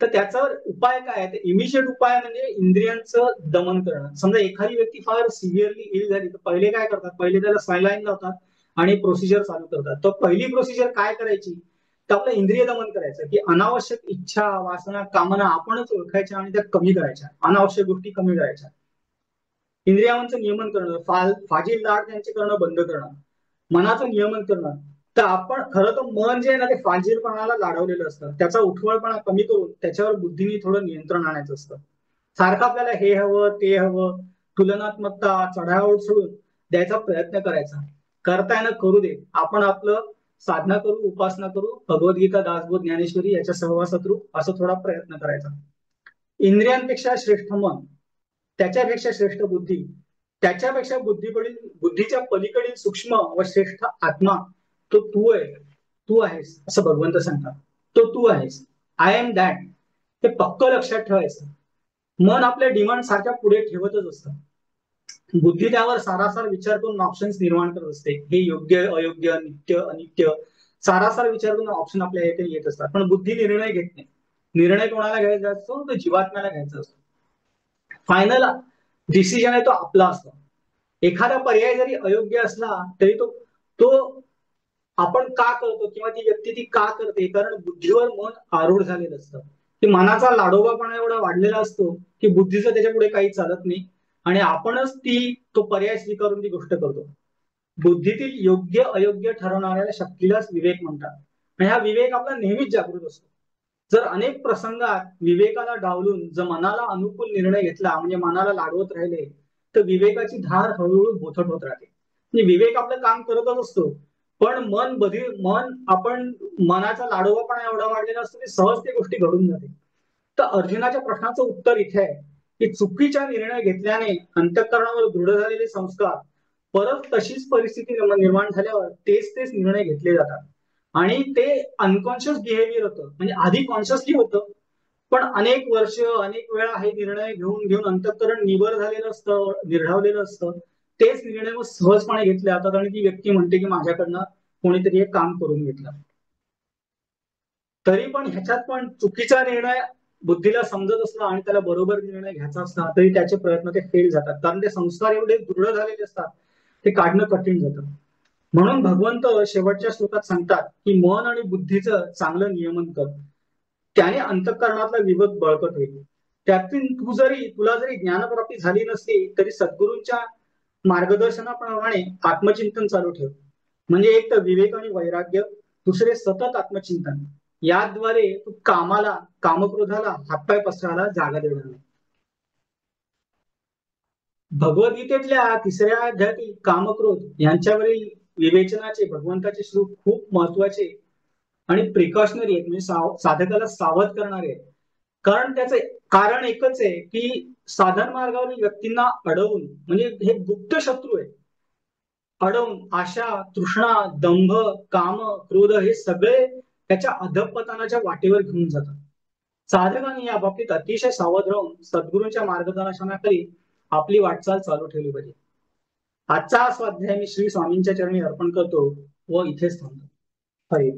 तर त्याचा उपाय काय आहे? इमिजिएट उपाय म्हणजे इंद्रियांचं दमन करणं. समजा एखादी व्यक्ती फार सिव्हिअरली इल झाली तर पहिले काय करतात? पहिले त्याला सलाईन लावतात आणि प्रोसिजर चालू करतात. तर पहिली प्रोसिजर काय करायची? तर आपलं इंद्रिय दमन करायचं, की अनावश्यक इच्छा, वासना, कामना आपणच ओळखायच्या आणि त्या कमी करायच्या, अनावश्यक गोष्टी कमी करायच्या. इंद्रियांचं नियमन करणं, फाजील लाड त्यांचे करणं बंद करणं, मनाचं नियमन करणं. तर आपण खरं तर मन जे आहे ना ते फाजीलपणाला लाडवलेलं असतं, त्याचा उठवळपणा कमी करून त्याच्यावर बुद्धीने थोडं नियंत्रण आणायचं असतं. सारखं आपल्याला हे हवं ते हवं, तुलनात्मकता, चढाओढ सोडून द्यायचा प्रयत्न करायचा. करता येणं करू दे, आपण आपलं साधना करू, उपासना करू, भगवद्गीता, दासबोध, ज्ञानेश्वरी याच्या सहवासात राहू, असं थोडा प्रयत्न करायचा. इंद्रियांपेक्षा श्रेष्ठ मन, त्याच्यापेक्षा श्रेष्ठ बुद्धी, त्याच्यापेक्षा बुद्धीच्या पलीकडील सूक्ष्म व श्रेष्ठ आत्मा तो तू आहे, तू आहेस असं भगवंत सांगतात. तो तू आहेस, आय एम दॅट. ते पक्क लक्षात ठेवायचं. मन आपल्या डिमांड सारख्या पुढे ठेवतच असतं. बुद्धी त्यावर सारासार विचार करून ऑप्शन्स निर्माण करत असते. हे योग्य, अयोग्य, नित्य, अनित्य, सारासार विचार करून ऑप्शन आपल्या येथे येत असतात. पण बुद्धी निर्णय घेत नाही. निर्णय कोणाला घ्यायचा असतो? तो जीवात्म्याला घ्यायचा असतो. फायनल डिसिजन आहे तो आपला असतो. एखादा पर्याय जरी अयोग्य असला तरी तो तो आपण का करतो किंवा ती व्यक्ती ती का करते, कारण बुद्धीवर मन आरूढ झालेलं असतं. की मनाचा लाडोबापणा एवढा वाढलेला असतो की बुद्धीचं त्याच्या पुढे काही चालत नाही आणि आपणच तो पर्याय स्वीकारून ती गोष्ट करतो. बुद्धीतील योग्य अयोग्य ठरवणाऱ्या शक्तीलाच विवेक म्हणतात. आणि हा विवेक आपला नेहमीच जागृत असतो. जर अनेक प्रसंगात विवेकाला डावलून जर मनाला अनुकूल निर्णय घेतला, म्हणजे मनाला लाडवत राहिले, तर विवेकाची धार हळूहळू बोथट होत राहते. म्हणजे विवेक आपलं काम करतच असतो, पण आपण मनाचा लाडोबापणा एवढा वाढलेला असतो की सहज ते गोष्टी घडून जाते. तर अर्जुनाच्या प्रश्नाचं उत्तर इथे आहे की चुकीचा निर्णय घेतल्याने अंतःकरणावर दृढ झालेले संस्कार परत तशीच परिस्थिती निर्माण झाल्यावर तेच निर्णय घेतले जातात. आणि ते अनकॉन्शियस बिहेवियर होतं. म्हणजे आधी कॉन्शियसली होतं, पण अनेक वर्ष अनेक वेळा हे निर्णय घेऊन घेऊन अंतःकरण निबर झालेलं असतं, निर्ढावलेलं असतं. तेच निर्णय मग सहजपणे घेतले जातात आणि ती व्यक्ती म्हणते की माझ्याकडनं कोणीतरी एक काम करून घेतलं. तरी पण ह्याच्यात पण चुकीचा निर्णय बुद्धीला समजत असला आणि त्याला बरोबर निर्णय घ्यायचा असला तरी त्याचे प्रयत्न ते फेल जातात, कारण ते संस्कार एवढे दृढ झालेले असतात, ते काढणं कठीण जातं. म्हणून भगवंत शेवटच्या श्लोकात सांगतात की मन आणि बुद्धीचं चांगलं नियमन कर, त्याने अंतःकरणातला विवेक बळकट होईल. त्यातून तुला जरी ज्ञानप्राप्ती झाली नसली तरी सद्गुरूंच्या मार्गदर्शनाप्रमाणे आत्मचिंतन चालू ठेव. म्हणजे एक तर विवेक आणि वैराग्य, दुसरे सतत आत्मचिंतन. याद्वारे तू कामक्रोधाला हातपाय पसरायला जागा देणार नाही. भगवद्गीतेतल्या 3ऱ्या अध्यायातील कामक्रोध यांच्यावरील विवेचनाचे भगवंताचे श्लोक खूप महत्वाचे आणि प्रिकॉशनरी आहेत. म्हणजे साधकाला सावध करणारे आहेत. कारण त्याचं कारण एकच आहे की साधन मार्गावरील व्यक्तींना अडवून, म्हणजे हे गुप्त शत्रू आहे, अडवून आशा, तृष्णा, दंभ, काम, क्रोध हे सगळे त्याच्या अधःपतनाच्या वाटेवर घेऊन जातात. साधकांनी या बाबतीत अतिशय सावध राहून सद्गुरूंच्या मार्गदर्शनाखाली आपली वाटचाल चालू ठेवली पाहिजे. आजचा हा स्वाध्याय मी श्री स्वामींच्या चरणी अर्पण करतो व इथेच थांबतो. हरी.